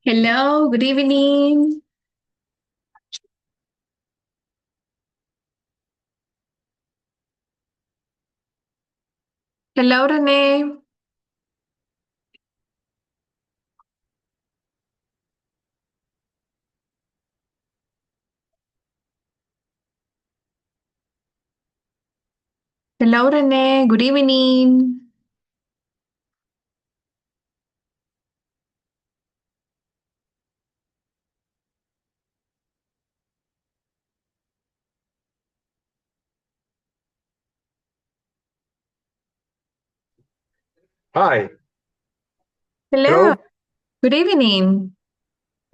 Hello, good evening. Hello, Renee. Hello, Renee. Good evening. Hi, Hello, hello. good evening.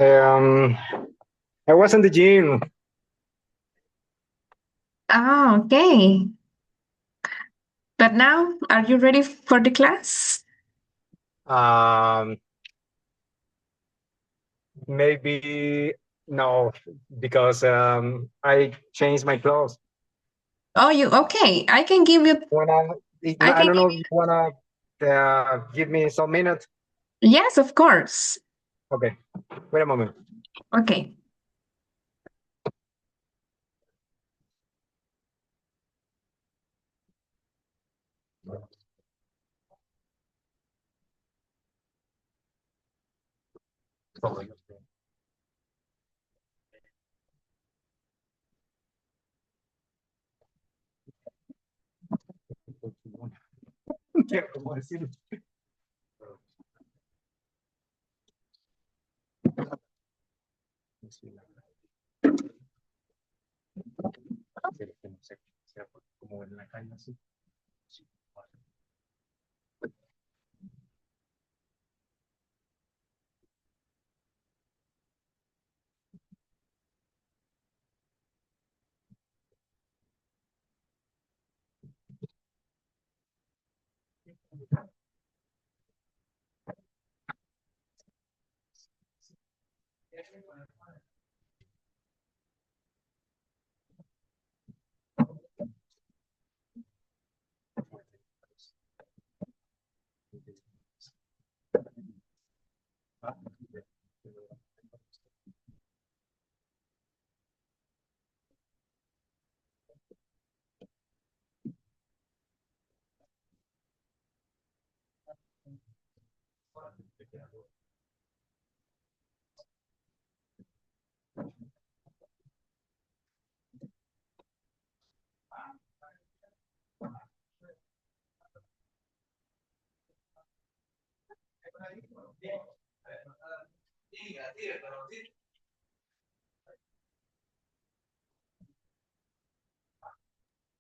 Um, I was in the gym. Okay. But now, are you ready for the class? Um, Maybe no, because I changed my clothes. Oh, you okay? I can give you. Wanna? I I can don't know give if you wanna give me some minutes. you. Yes, of course. Okay, wait a moment. Okay.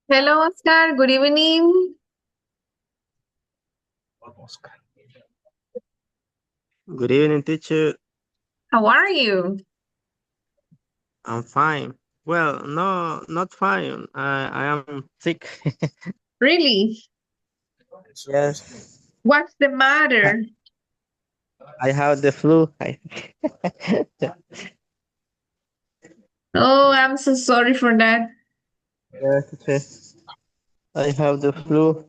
Hello, Oscar. Good evening. Good evening, teacher. How are you? I'm fine. Well, no, not fine. I am sick. Really? Yes, What's the matter? I have the flu. Oh, I'm so sorry for that. Yes, teacher. I have the flu.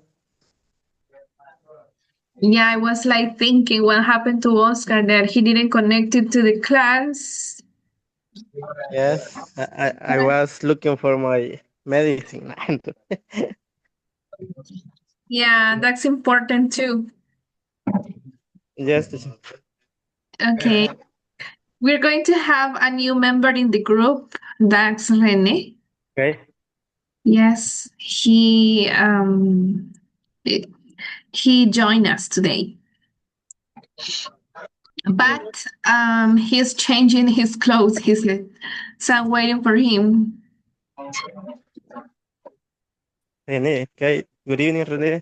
Yeah, I was like thinking what happened to Oscar that he didn't connect it to the class. Yes, I was looking for my medicine. Yeah, that's important too. Yes, teacher. Okay. We're going to have a new member in the group. That's Rene. Okay. Yes, he joined us today. But he's changing his clothes, he said. So I'm waiting for him. Rene. Okay. Good evening, Rene.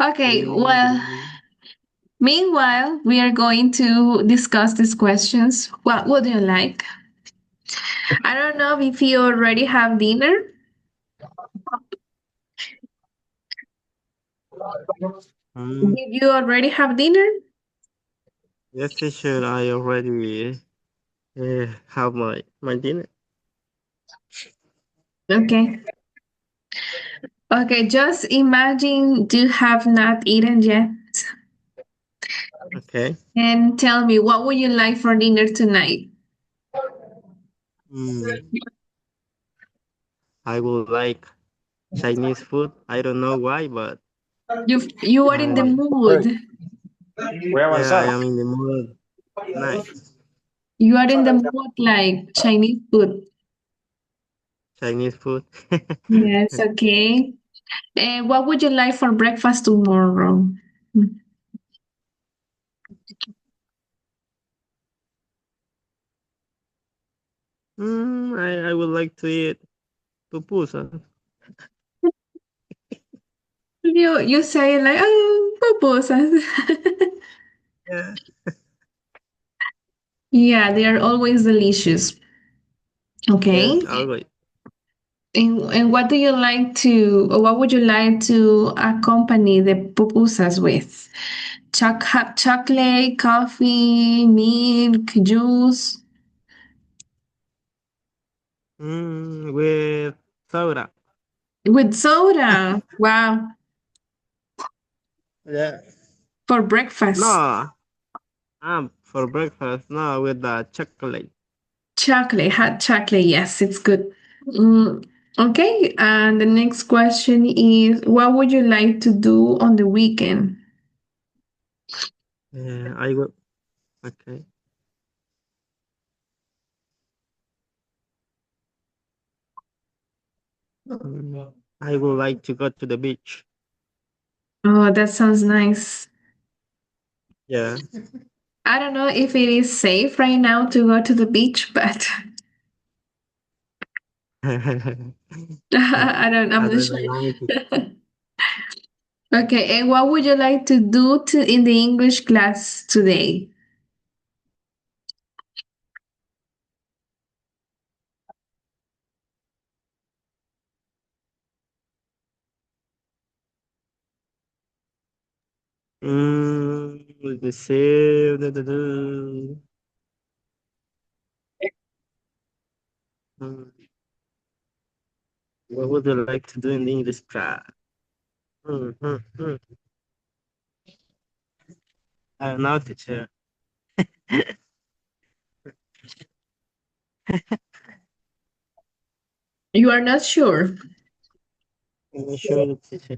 Okay, well, meanwhile, we are going to discuss these questions. What would you like? I don't know if you already have dinner. Mm, Did you already have dinner? yes, teacher. I already have my dinner. Okay. Okay, just imagine you have not eaten yet. Okay. And tell me, what would you like for dinner tonight? Mm, I would like Chinese food. I don't know why, but You are in the uh, mood. Voy a yeah, I avanzar. am in the mood. Nice. You are in the mood like Chinese food. Chinese food. Yes, okay. And what would you like for breakfast tomorrow? I would like to eat pupusas. You say like pupusas. Yeah. Yeah, they are always delicious. Yes, Okay. always. And what do you like to, or what would you like to accompany the pupusas with? Hot chocolate, coffee, milk, juice, With soda. with soda. Wow, Yeah. for breakfast. No, for breakfast. No, with the chocolate. Chocolate, hot chocolate. Yes, it's good. Mm, okay, and the next question is, what would you like to do on the weekend? Yeah, I will. Okay. I would like to go to the beach. Oh, that sounds nice. Yeah. I don't know if it is safe right now to go to the beach, but I don't. I'm I not don't know. sure. Okay, and what would you like to do in the English class today? Let me see. Mm, What would you like to do in the English class? Mm, mm, mm. I don't know, teacher. You are not sure. I'm sure, teacher.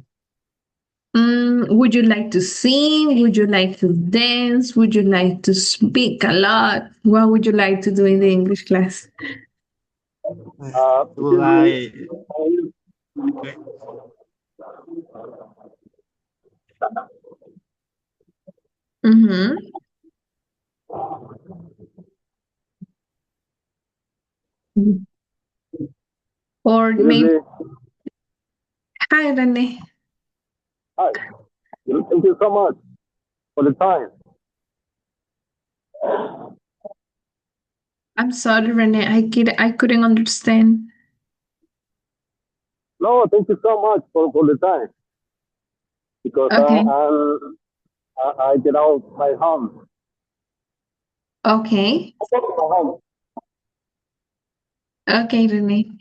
Would you like to sing? Would you like to dance? Would you like to speak a lot? What would you like to do in the English class? Will I? Okay. Mm-hmm. Or Good maybe, evening. hi, Rene. Hi. Thank you so much for the time. I'm sorry, Rene. I couldn't understand. No, thank you so much for the time because Okay. I get out my home. Okay. I got my home. Okay, Rene.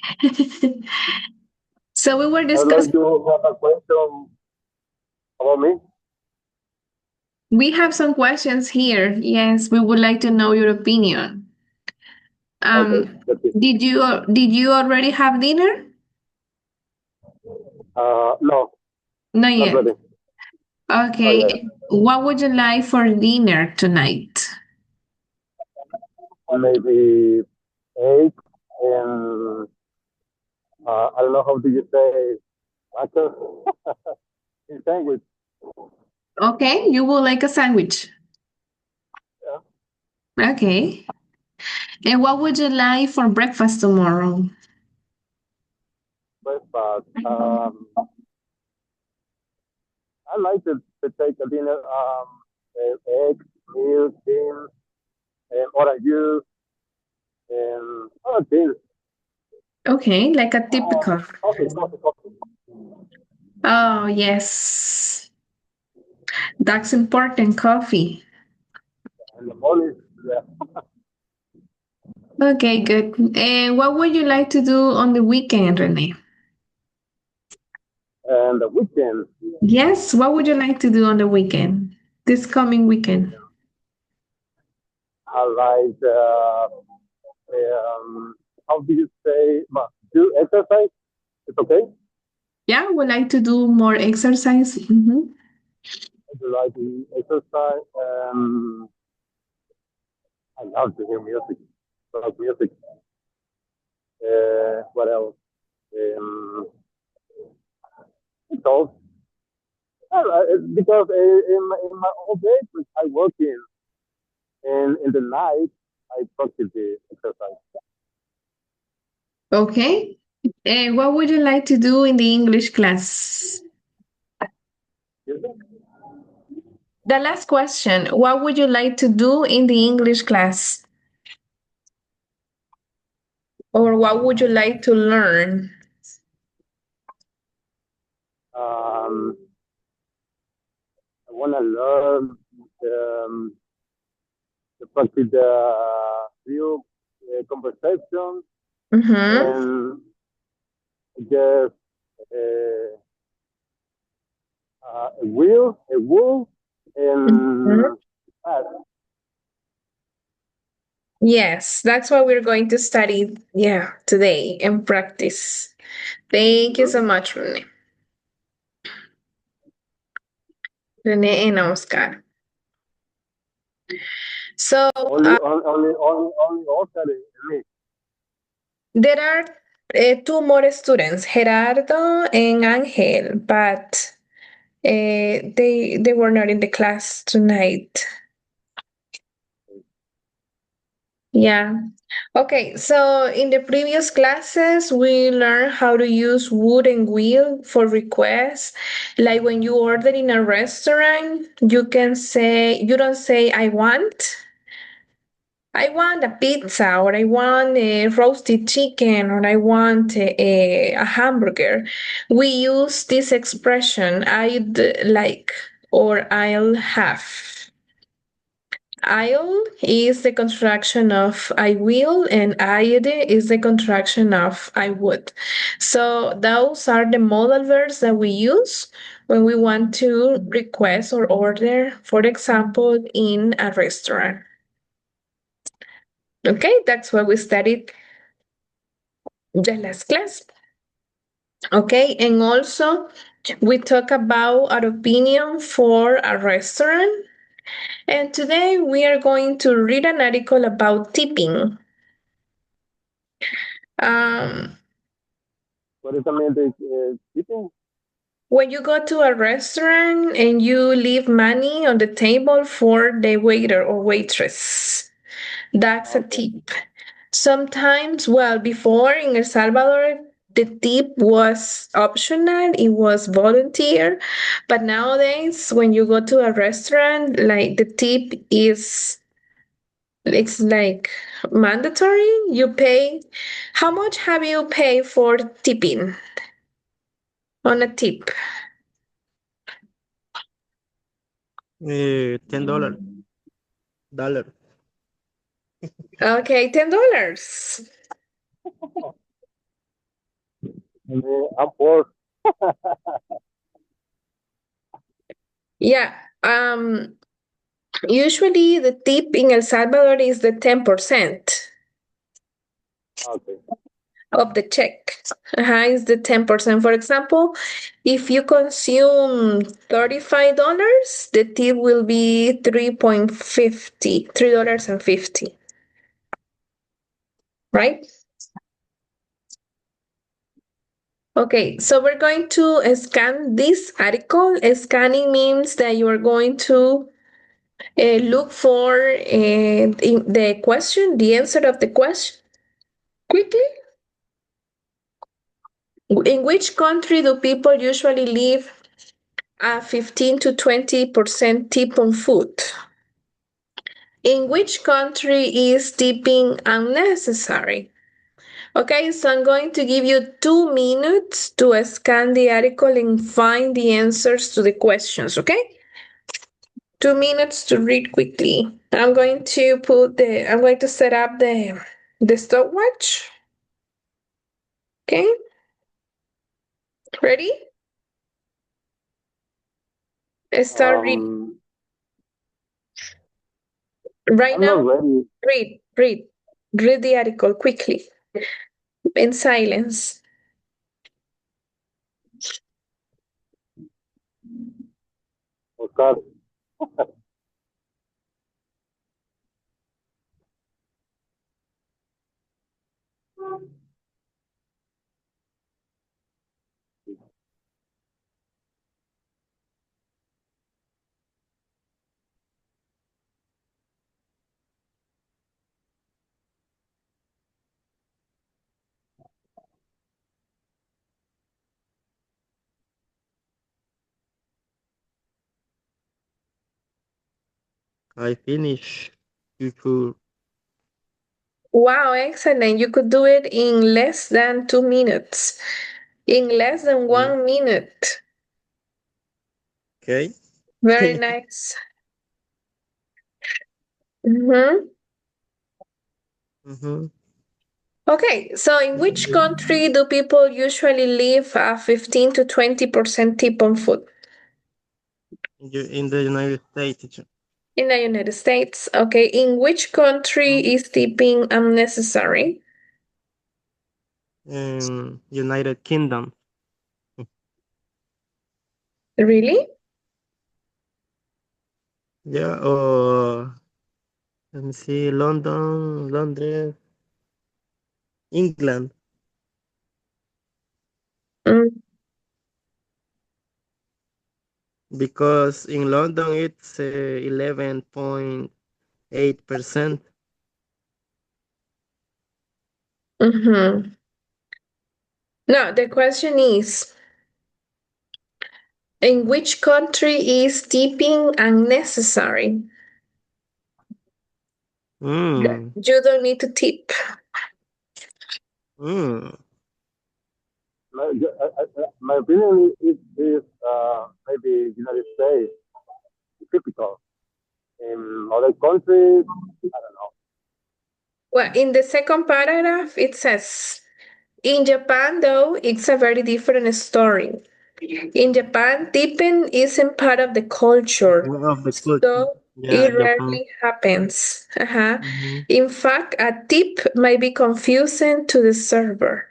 So we were I would like discussing. to have a question about me. We have some questions here. Yes, we would like to know your opinion. Okay, Um, that's it. did you already have dinner? No, Not not yet. ready. Oh yeah, Okay. What would you like for dinner tonight? maybe egg and I don't know how do you say macho in sandwich. Okay, you would like a sandwich. Yeah, Okay. And what would you like for breakfast tomorrow? but I like to take a dinner egg, milk, beans, and orange juice and other things. Okay, like a typical. Coffee. Oh, yes. That's important, coffee. And the morning, yeah. Okay, good. And what would you like to do on the weekend, Renee? and the weekend. Yes, what would you like to do on the weekend? This coming weekend? I like, how do you say, do exercise? It's okay. Yeah, would like to do more exercise. I do like to exercise. I love to hear music. Love music. What else? It's all because in my old age, I work in the night. I practice the exercise. Okay. And what would you like to do in the English class? The last question. What would you like to do in the English class? Or what would you like to learn? I want to learn to practice the real conversation and just a will, and Yes, that's what we're going to study, yeah, today and practice. Thank you so much, Rene. Rene and Oscar. So only Oscar and me. there are two more students, Gerardo and Angel, but they were not in the class tonight. Yeah. Okay, so in the previous classes, we learned how to use would and will for requests. Like when you order in a restaurant, you can say, you don't say, I want a pizza, or I want a roasted chicken, or I want a hamburger. We use this expression, I'd like, or I'll have. I'll is the contraction of I will, and I'd is the contraction of I would. So those are the modal verbs that we use when we want to request or order, for example, in a restaurant. Okay, that's what we studied the last class. Okay, and also we talk about our opinion for a restaurant. And today we are going to read an article about tipping. What does that mean? Eating? When you go to a restaurant and you leave money on the table for the waiter or waitress, that's a tip. Sometimes, well, before in El Salvador, the tip was optional, it was volunteer. But nowadays, when you go to a restaurant, like the tip is, it's like mandatory. You pay. How much have you paid for tipping on a tip? $10. Okay, $10. I'm poor. Yeah. Usually the tip in El Salvador is the 10% Okay. of the check. Is the 10%. For example, if you consume $35, the tip will be $3.50. Right? Okay, so we're going to scan this article. Scanning means that you are going to look for the question, the answer of the question quickly. In which country do people usually leave a 15 to 20% tip on food? In which country is tipping unnecessary? Okay, so I'm going to give you 2 minutes to scan the article and find the answers to the questions, okay? 2 minutes to read quickly. I'm going to set up the stopwatch. Okay? Ready? Start reading. Right I'm now, not ready. read the article quickly in silence. Oscar. I finish. You could. Wow, excellent. You could do it in less than 2 minutes. In less than 1 minute. Okay. Very nice. Mm-hmm. Mm-hmm. Okay, so in which country do people usually leave a 15 to 20% tip on food? In the United States. In the United States. Okay, in which country is tipping unnecessary? In United Kingdom. Really? Yeah, let me see, London, England. Mm, Because in London it's 11.8%. mm-hmm. No, the question is, in which country is tipping unnecessary? Mm. You don't need to tip. Mm. My opinion is maybe United States typical. In other countries, I don't know. Well, in the second paragraph, it says, in Japan, though, it's a very different story. In Japan, tipping isn't part of the culture, Of the culture. so Yeah, it Japan. rarely happens. Mm-hmm. In fact, a tip might be confusing to the server.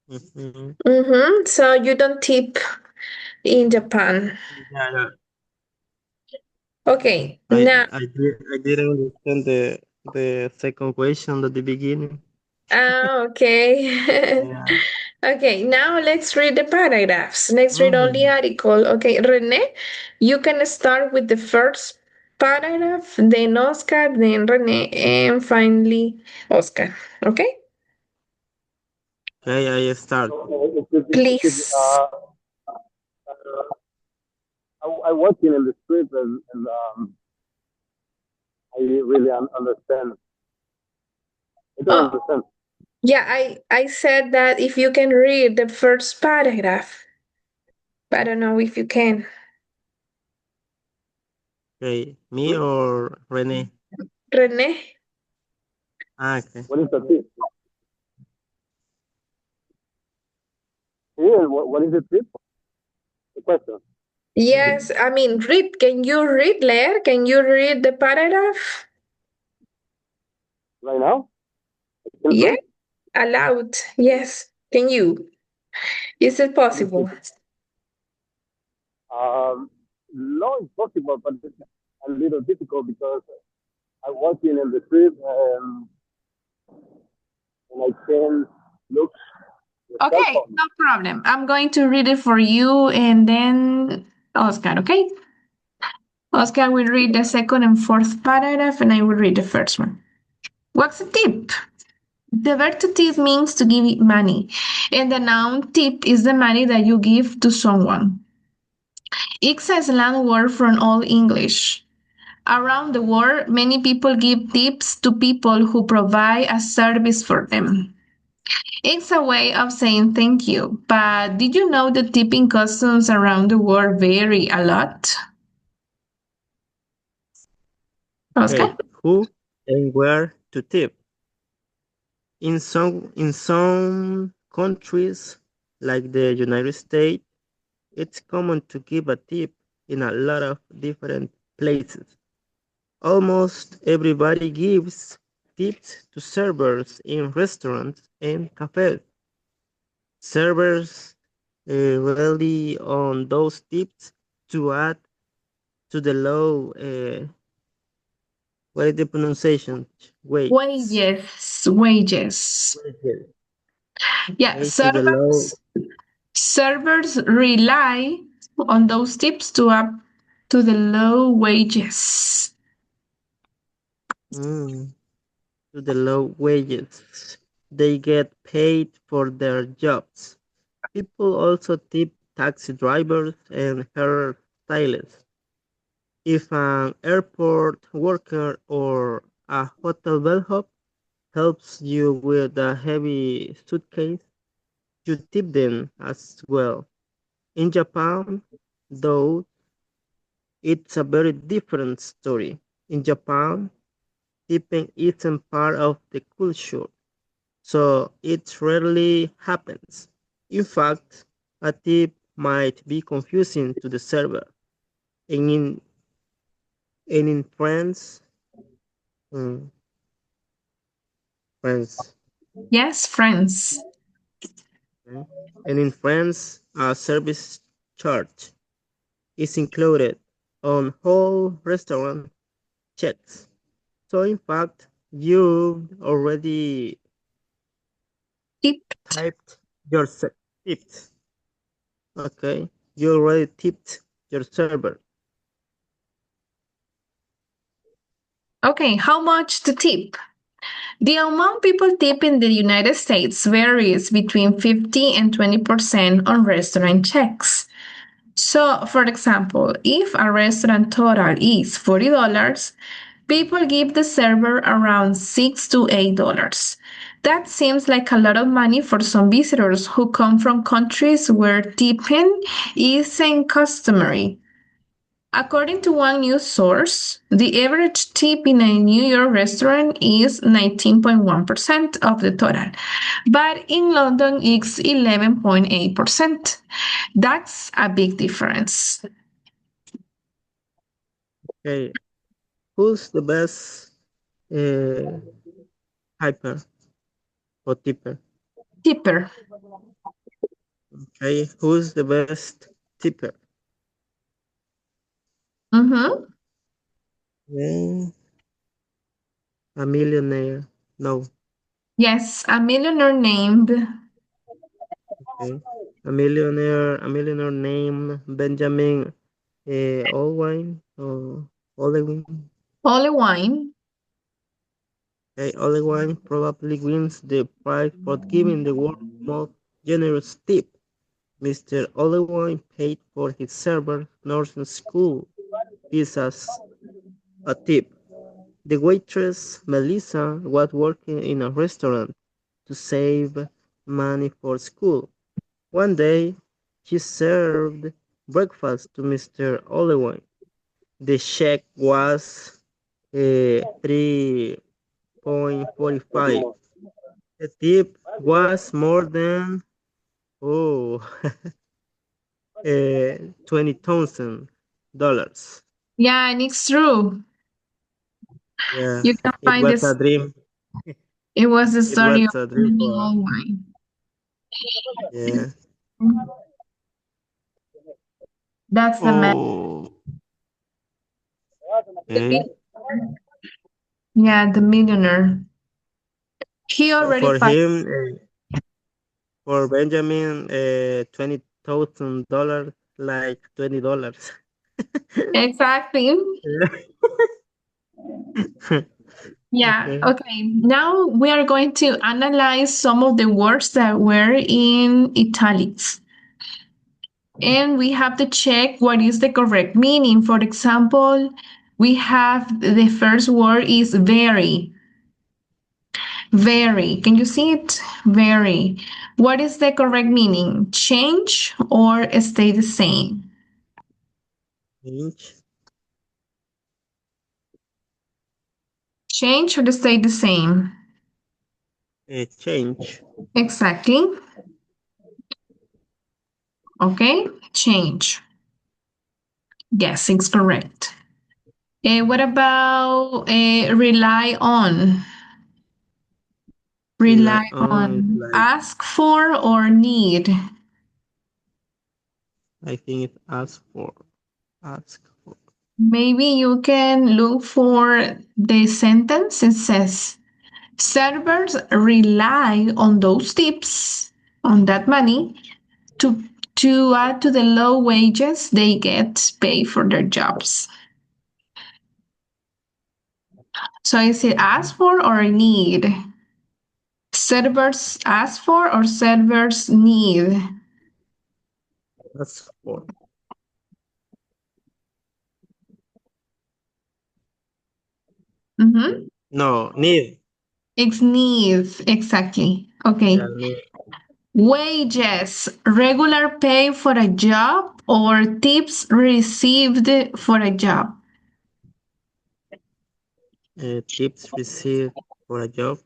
Mm-hmm. So you don't tip in Japan. Yeah, Okay, I now, I didn't understand the second question at the beginning. okay. Yeah. Okay, now let's read the paragraphs. Let's read all the Mm. article. Okay, Rene, you can start with the first paragraph, then Oscar, then Rene, and finally Oscar. Okay? Okay, I start. Please. I working in the street and I really understand. I don't Oh, understand. yeah, I said that if you can read the first paragraph. I don't know if you can. Okay, me or Rene? Rene? Ah, okay. What is the tip? Yeah, what is the tip? The question Yes, I mean, read. Can you read, Claire? Can you read the paragraph? right now? I can Yeah, read. aloud. Yes. Can you? Is it Let me possible? see. No, it's possible, but it's a little difficult because I'm working in the street and I can look the cell Okay, phone. no problem. I'm going to read it for you and then Oscar, okay? Oscar will read the second and fourth paragraph and I will read the first one. What's a tip? The verb to tip means to give money, and the noun tip is the money that you give to someone. It's a slang word from Old English. Around the world, many people give tips to people who provide a service for them. It's a way of saying thank you, but did you know that tipping customs around the world vary a lot? Oscar? Okay, who and where to tip? In some countries, like the United States, it's common to give a tip in a lot of different places. Almost everybody gives tips to servers in restaurants and cafes. Servers rely on those tips to add to the low, what is the pronunciation? Wages. Wages. Wages. Yeah, Okay, to the low. servers rely on those tips to up to the low wages. Mm, to the low wages. They get paid for their jobs. People also tip taxi drivers and hairstylists. If an airport worker or a hotel bellhop helps you with a heavy suitcase, you tip them as well. In Japan, though, it's a very different story. In Japan, tipping isn't part of the culture, so it rarely happens. In fact, a tip might be confusing to the server. And in France, mm, France, Yes, friends. okay, and in France, a service charge is included on all restaurant checks. So in fact, you've already Tip. typed your tipped. Okay, you already tipped your server. Okay, how much to tip? The amount people tip in the United States varies between 50 and 20% on restaurant checks. So, for example, if a restaurant total is $40, people give the server around $6 to $8. That seems like a lot of money for some visitors who come from countries where tipping isn't customary. According to one news source, the average tip in a New York restaurant is 19.1% of the total, but in London it's 11.8%. That's a big difference. Okay, who's the best uh, hyper or tipper? Tipper. Okay, who's the best tipper? Mm-hmm. Okay, a millionaire. No. Yes, a millionaire named Okay, a millionaire named Benjamin Olwine or Olewin. Olive Wine. Okay, Olewine probably wins the prize for giving the world's most generous tip. Mr. Olewine paid for his server nursing school fees as a tip. The waitress, Melissa, was working in a restaurant to save money for school. One day, she served breakfast to Mr. Olewine. The check was 3.45. The tip was more than oh $20,000. Yeah, and it's true. Yeah, You can it find was a this. dream. It was the It story of was a dream for Olive Wine. yeah. That's the man. Oh, okay. Yeah, the millionaire. He already For find him, for Benjamin, $20,000 like $20. exactly. Yeah, Okay. okay. Now we are going to analyze some of the words that were in italics. And we have to check what is the correct meaning. For example, we have the first word is very. Very. Can you see it? Very. What is the correct meaning? Change or stay the same? Change, Change or stay the same? change. Exactly. Okay, change. Yes, it's correct. What about rely on? Rely Rely on is on. like, Ask for or need? I think it asks for, ask for. Maybe you can look for the sentence. It says, servers rely on those tips, on that money, to add to the low wages they get paid for their jobs. So is it ask for or need? Servers ask for or servers need? Ask for. Mm-hmm. No, need. It's needs, exactly. Okay. Yeah, need. Wages, regular pay for a job or tips received for a job? Tips received for a job.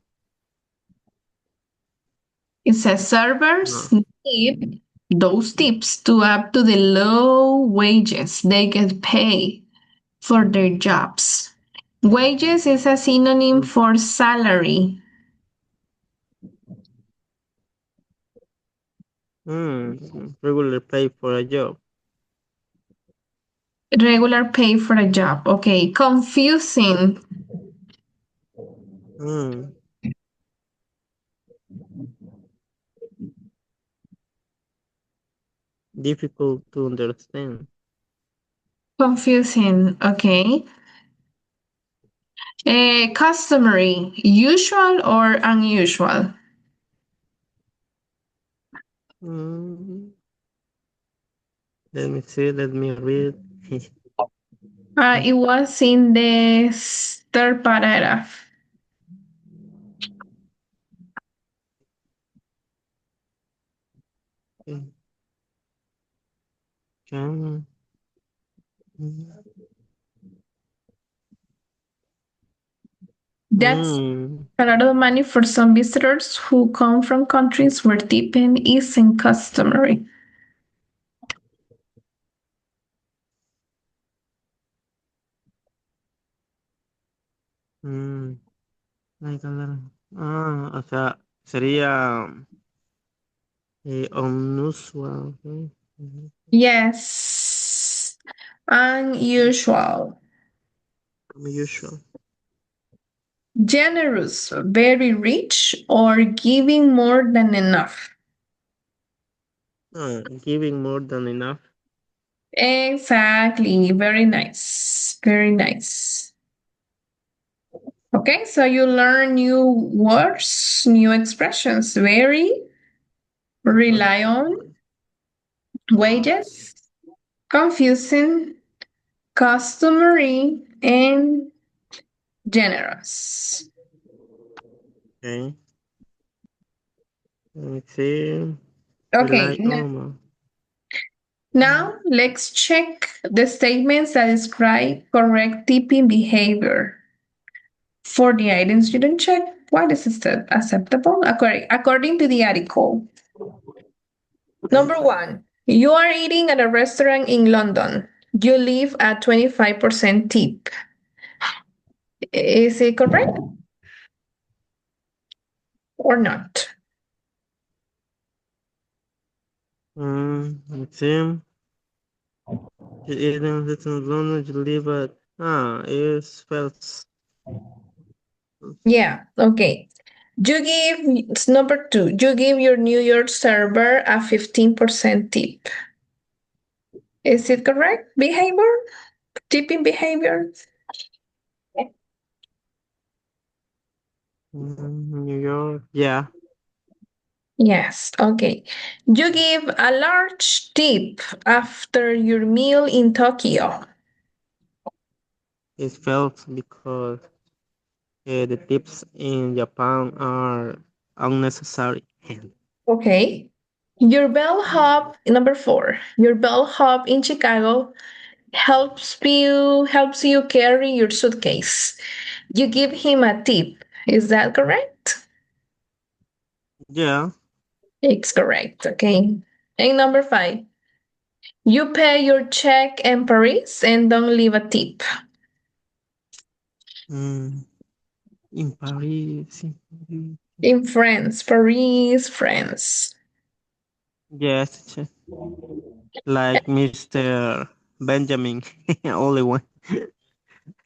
It says servers No. need those tips to up to the low wages they get paid for their jobs. Wages is a synonym for salary. Regular pay for a job. Regular pay for a job. Okay. Confusing. Hmm. Difficult to understand. Confusing. Okay. Customary. Usual or unusual? Mm. Let me see. Let me read. It was in the third paragraph. Can- That's a lot of money for some visitors who come from countries where tipping isn't customary. Like a lot. O sea, sería unusual. Yes, unusual. Unusual. Generous, very rich, or giving more than enough. Giving more than enough. Exactly, very nice, very nice. Okay, so you learn new words, new expressions. Very, rely on, wages, confusing, customary, and generous. Okay. Let me see. Okay, Rely on. now let's check the statements that describe correct tipping behavior. For the items you don't check, what is acceptable according to the article? Okay. Number one, you are eating at a restaurant in London. You leave a 25% tip. Is it correct or not? Let's see. Eden little London you live at is felt. Yeah, okay. It's number two, you give your New York server a 15% tip. Is it correct behavior? Tipping behavior? New York. Yeah. Yes, okay. You give a large tip after your meal in Tokyo. It felt because the tips in Japan are unnecessary. Okay. Your bellhop, number four, your bellhop in Chicago helps you carry your suitcase. You give him a tip. Is that correct? Yeah. It's correct. Okay. And number five, You pay your check in Paris and don't leave a tip. Mm, in Paris. In France, Paris, France. Yes, like Mr. Benjamin, only one.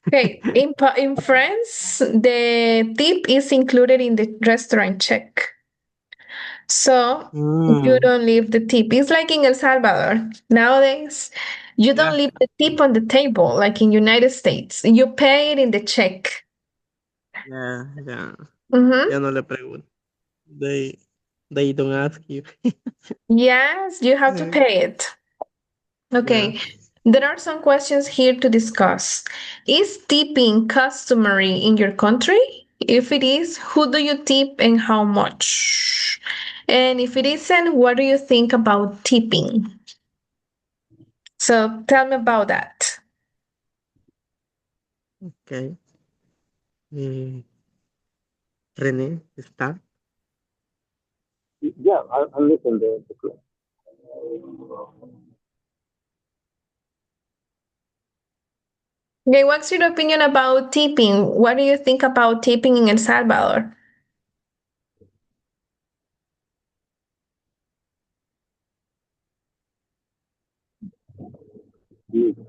Okay, in France, the tip is included in the restaurant check. So you Mm, don't leave the tip. It's like in El Salvador. Nowadays, you yeah, don't leave the tip on the table like in United States. You pay it in the check. yeah. Mm-hmm. Ya no le pregunto. They don't ask you. Yes, you have to Yeah. pay it. Yeah. Okay. There are some questions here to discuss. Is tipping customary in your country? If it is, who do you tip and how much? And if it isn't, what do you think about tipping? So tell me about that. Okay. René, start. Yeah, I'm listening to the Okay, what's your opinion about tipping? What do you think about tipping in El Salvador? question.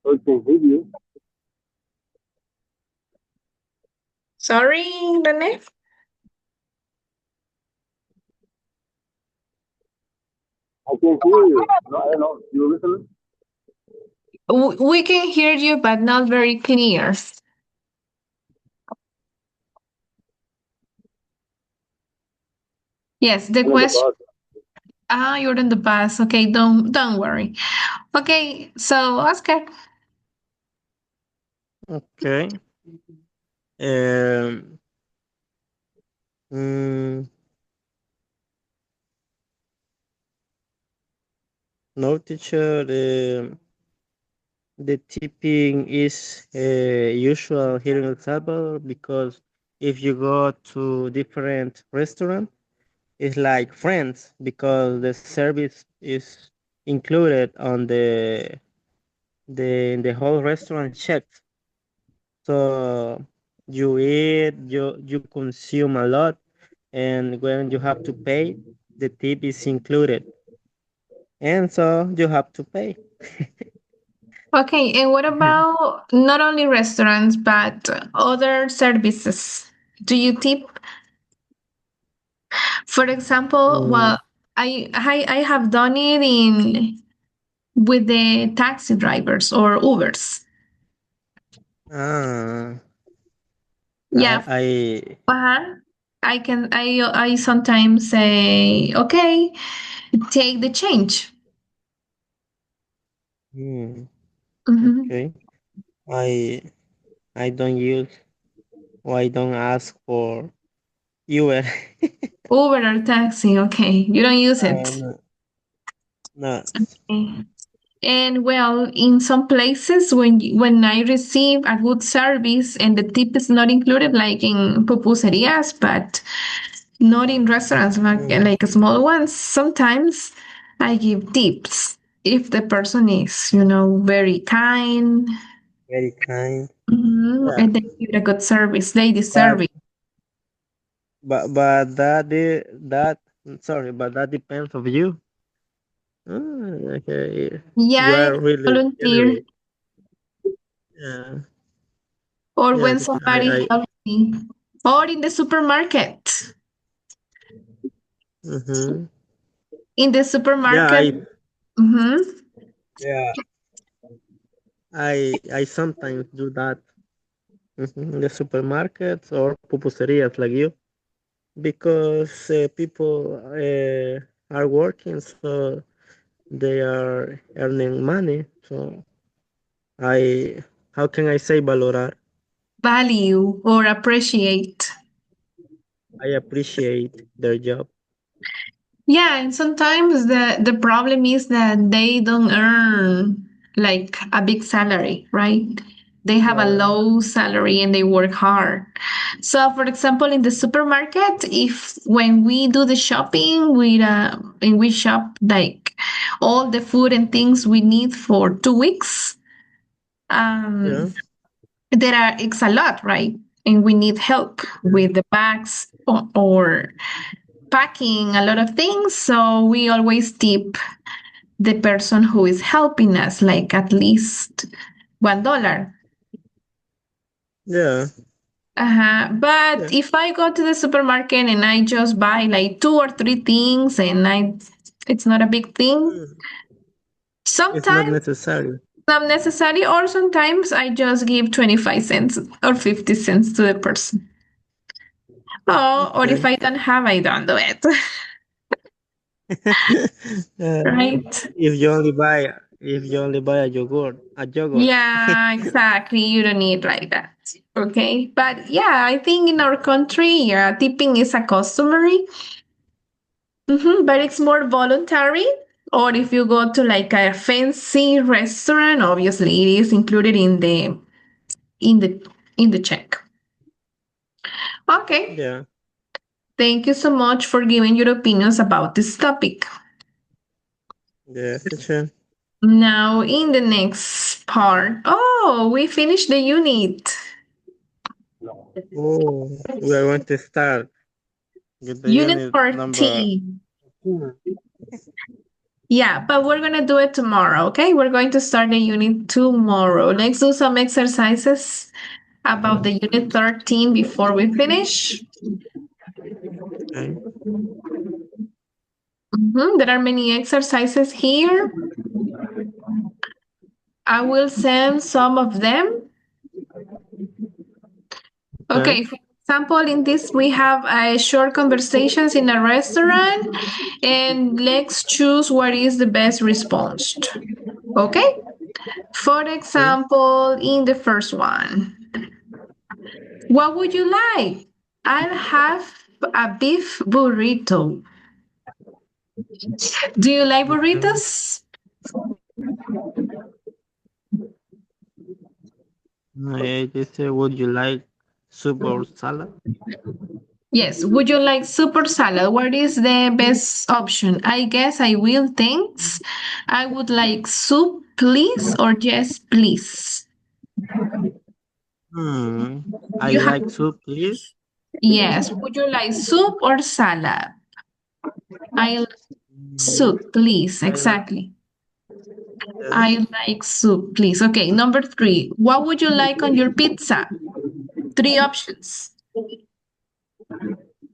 I can hear you. Sorry, Rene? I can hear you. No, I don't know. You listening? We can hear you, but not very clear. Yes, the I'm in the question. bus. Ah, you're in the bus. Okay, don't worry. Okay, so Oscar. Okay. Um, mm, no, teacher. The tipping is usual here in El Salvador because if you go to different restaurant, it's like friends because the service is included on the whole restaurant check. So you eat, you consume a lot, and when you have to pay, the tip is included, and so you have to pay. Okay, and what about not only restaurants but other services? Do you tip? For example, Mm, well, I have done it in with the taxi drivers or Ubers. ah, Yeah, I uh-huh. I sometimes say, okay, take the change. mm, Mhm. okay. I I don't use or I don't ask for Uber. Uber or taxi, okay. You don't use it. No, no. Okay. And well, in some places, when I receive a good service and the tip is not included, like in pupuserias, but not in restaurants Mm, like small ones, sometimes I give tips if the person is, very kind. very kind. Yeah, And they give a good service. They but deserve it. but that sorry, but that depends of you. Okay, you Yeah, are really volunteer. generous. Yeah, Or yeah. when somebody I helps me. Or in the supermarket. mm-hmm. In the Yeah, supermarket. hmm yeah, I sometimes do that. In the supermarkets or pupuserias like you because people are working, so they are earning money. So I, how can I say valorar? Value or appreciate. I appreciate their job. Yeah, and sometimes the problem is that they don't earn like a big salary, right? They have a Yeah. low salary and they work hard. So, for example, in the supermarket, if when we do the shopping, and we shop like all the food and things we need for 2 weeks, Yeah. um, it's a lot, right? And we need help with the bags or packing a lot of things. So we always tip the person who is helping us, like at least $1. Yeah. But Yeah. if I go to the supermarket and I just buy like 2 or 3 things and it's not a big thing. Mm. It's not Sometimes necessary. not necessary, or sometimes I just give 25 cents or 50 cents to the person. Oh, or if Okay. I don't have, I don't do it. Uh, Right? if you only buy a yogurt. Yeah, exactly. You don't need like that. Okay. But yeah, I think in our country, yeah, tipping is a customary. But it's more voluntary. Or if you go to like a fancy restaurant, obviously it is included in the in the check. Okay. Yeah. Thank you so much for giving your opinions about this topic. Yeah. Teacher. Now in the next part. Oh, we finished the unit. Oh, we are going to start with the Unit unit number 14. 2. Yeah, but we're gonna do it tomorrow, okay? We're going to start the unit tomorrow. Let's do some exercises about the unit 13 before we finish. Okay. There are many exercises here. I will send some of them. Okay, for example, in this we have short conversations in a restaurant, and let's choose what is the best response. Okay? For example, in the first one, what would you like? I'll have a beef burrito. Do you like burritos? I just say, would you like soup or salad? Yes. Would you like soup or salad? What is the best option? I guess I will. Thanks. I would like soup, please, or yes, please. I You have like soup, please. yes. Would you like soup or salad? I like soup, please. I like. Exactly. Yeah. I like soup, please. Okay. Number 3. What would you like on your pizza? 3 options.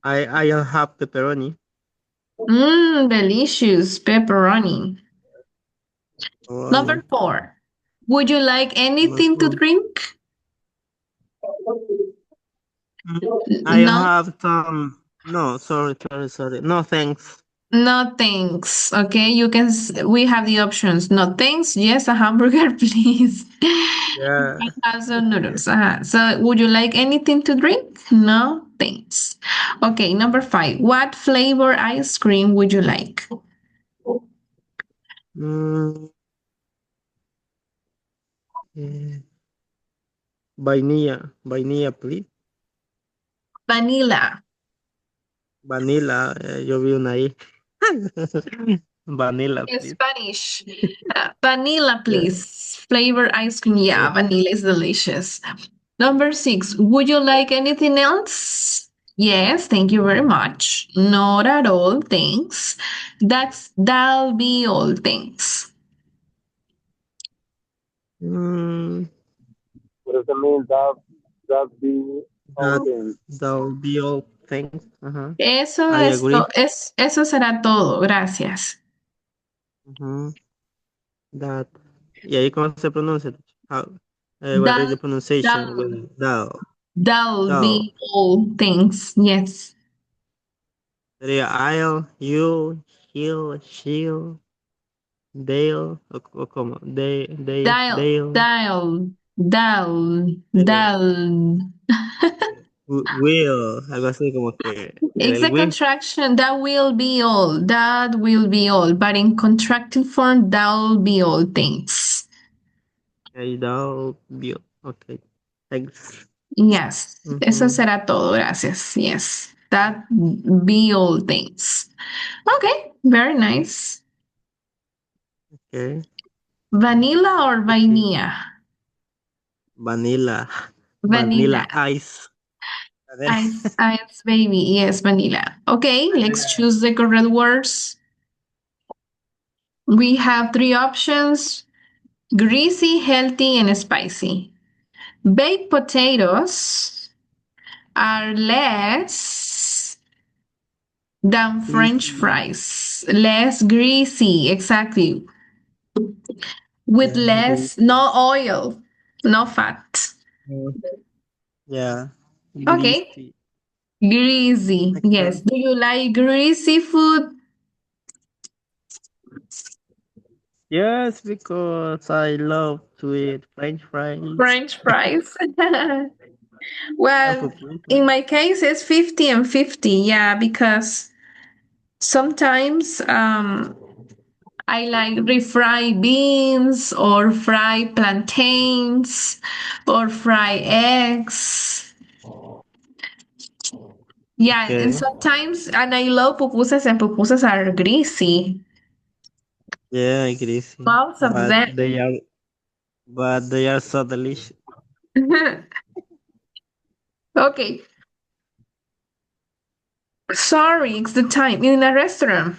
I'll have pepperoni. Delicious pepperoni. Number Pepperoni. 4. Would you like Number anything to 4. drink? I'll No, have some. No, sorry. No, thanks. no thanks. Okay, we have the options. No thanks. Yes, a hamburger, please. Yeah. I have some noodles. So, would you like anything to drink? No thanks. Okay, number 5. What flavor ice cream would you like? Mm, eh, vanilla, please. Vanilla. Vanilla, yo vi una ahí. Vanilla, In please. Spanish. Vanilla, Yeah. please. Flavor ice cream. Yeah. Yeah, vanilla is delicious. Number 6. Would you like anything else? Yes, thank you very much. Not at all, thanks. That'll be all, thanks. Mm, What does it mean? That be all that things. that'll be all. Thanks. Eso I es, agree. eso será todo. Gracias. That. ¿Y ahí cómo se pronuncia? What is That, the pronunciation? that, Well, thou. that'll Thou. be all, thanks. Yes. Sería I'll, you, he'll, she'll, they'll, o como, Dial, they'll, dial, dial, they, dial. will, algo así como que It's el a will, contraction. That will be all. That will be all. But in contracted form, that'll be all. Thanks. they'll be. Okay. Thanks. Yes, eso Mhm. será todo. Gracias. Yes, that be all things. Okay, very nice. Okay. Vanilla or Okay. vainilla? Vanilla. Vanilla. Vanilla ice. Ice baby. Yes, vanilla. Okay, let's choose the correct words. We have three options: greasy, healthy, and spicy. Baked potatoes are less than French Greasy. fries. Less greasy, exactly. With Yeah, less, greasy. no oil, no fat. Mm. Yeah. Okay, Greasy. greasy. Okay. Yes. Do you like greasy food? Yes, because I love to eat French fries French fries. and Well, in pupusas. my case, it's 50 and 50. Yeah, because sometimes I like refried beans or fried plantains or fried eggs. Yeah, and Okay. sometimes, and I love pupusas, and pupusas are greasy. Yeah, greasy. Most of them. But they are so delicious. Okay, sorry, it's the time. In a restaurant,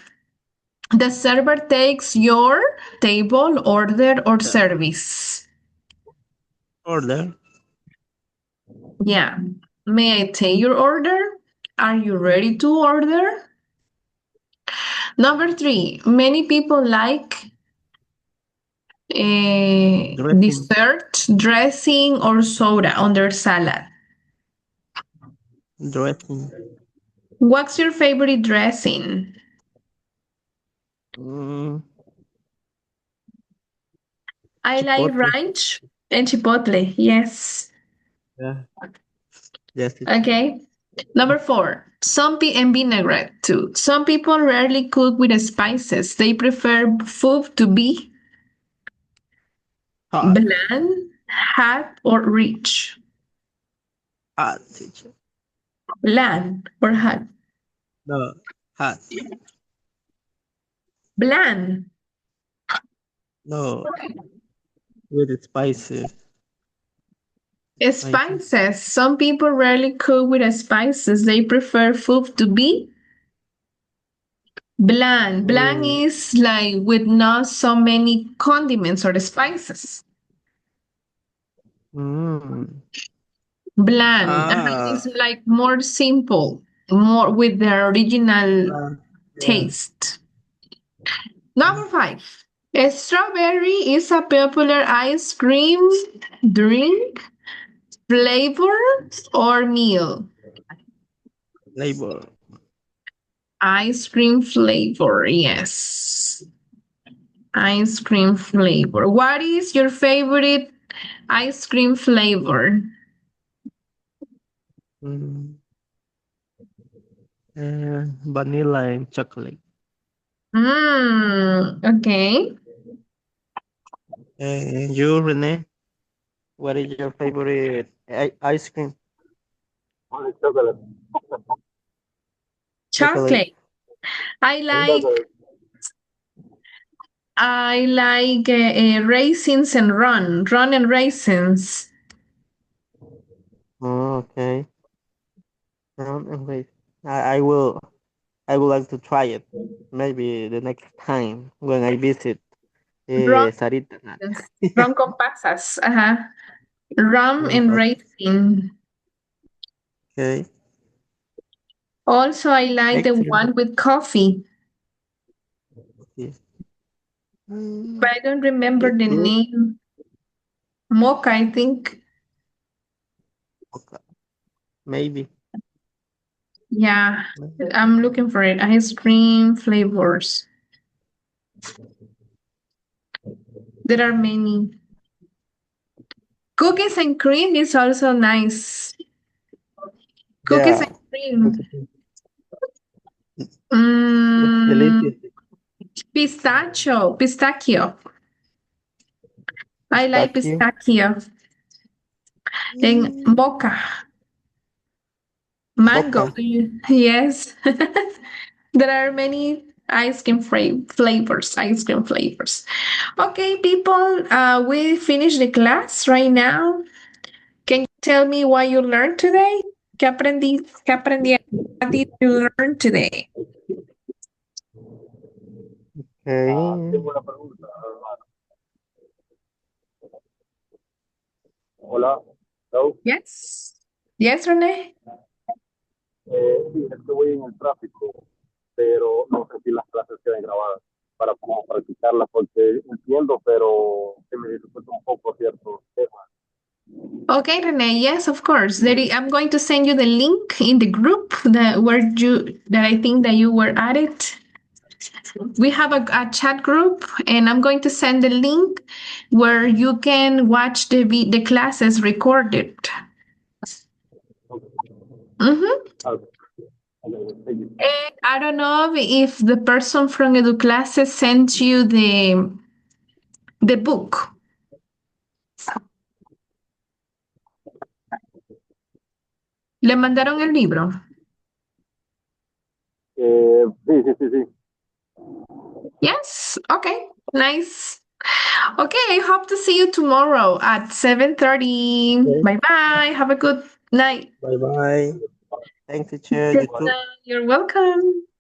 the server takes your table, order, or Yeah. service. Order. Yeah. May I take your order? Are you ready to order? Number three, many people like Dressing. dessert, dressing, or soda on their salad. Dressing. What's your favorite dressing? Mm, I like chipotle. ranch and chipotle. Yes. Yeah. Yes, teacher. Okay. Number four, and vinaigrette too. Some people rarely cook with spices. They prefer food to be Hot. bland, hot, or rich. Hot, teacher. Bland or hot? No. Hot. Bland. No. With spices. Spices. Spices. Some people rarely cook with spices. They prefer food to be bland. Bland Mm, is like with not so many condiments or spices. mm. Bland. Ah. It's like more simple, more with the original Ah, yeah. taste. Number five. A strawberry is a popular ice cream drink, flavor, or meal. Labor. Ice cream flavor, yes. Ice cream flavor. What is your favorite ice cream flavor? Mm. Vanilla and chocolate. Okay. And you, Rene, what is your favorite ice cream? Only chocolate. Chocolate. Chocolate. I And like burger. I like raisins and run and raisins. Oh, okay. Wait. I I would like to try it. Maybe the next time when I visit Rum, Sarita. rum con pasas. Rum Rum and Pass. raisin. Okay. Also, I like the Excellent. one with coffee, Okay. Mm, but I don't remember it's the good. name. Mocha, I think. Okay. Maybe. Yeah, I'm looking for it. Ice cream flavors. There are many. Cookies and cream is also nice. Cookies Yeah. and cream. Okay. It's Mm, delicious. pistachio. I like Pistachio. pistachio. En mocha. Mango. Mocha. Yes. There are many ice cream flavors, ice cream flavors. Okay, people, we finished the class right now. Can you tell me what you learned today? ¿Qué aprendí? ¿Qué aprendí? What did you learn today? Tengo Okay. una pregunta, hermano. Hola. Hello. Yes. Yes, René? Sí, es que voy en el tráfico, pero no sé si las clases quedan grabadas para como practicarlas, porque entiendo, pero se me dificulta un poco ciertos temas. Okay, Renee. Yes, of course. I'm going to send you the link in the group that I think that you were added. We have a chat group, and I'm going to send the link where you can watch the classes recorded. Mm-hmm. Okay. Thank you. And I don't know if the person from EduClasses sent you the book. ¿Le mandaron el libro? Sí. Yes. Okay. Nice. Okay, I hope to see you tomorrow at 7:30. Okay. Bye-bye. Have a good night. Bye bye. Thanks, teacher. You too. You're welcome.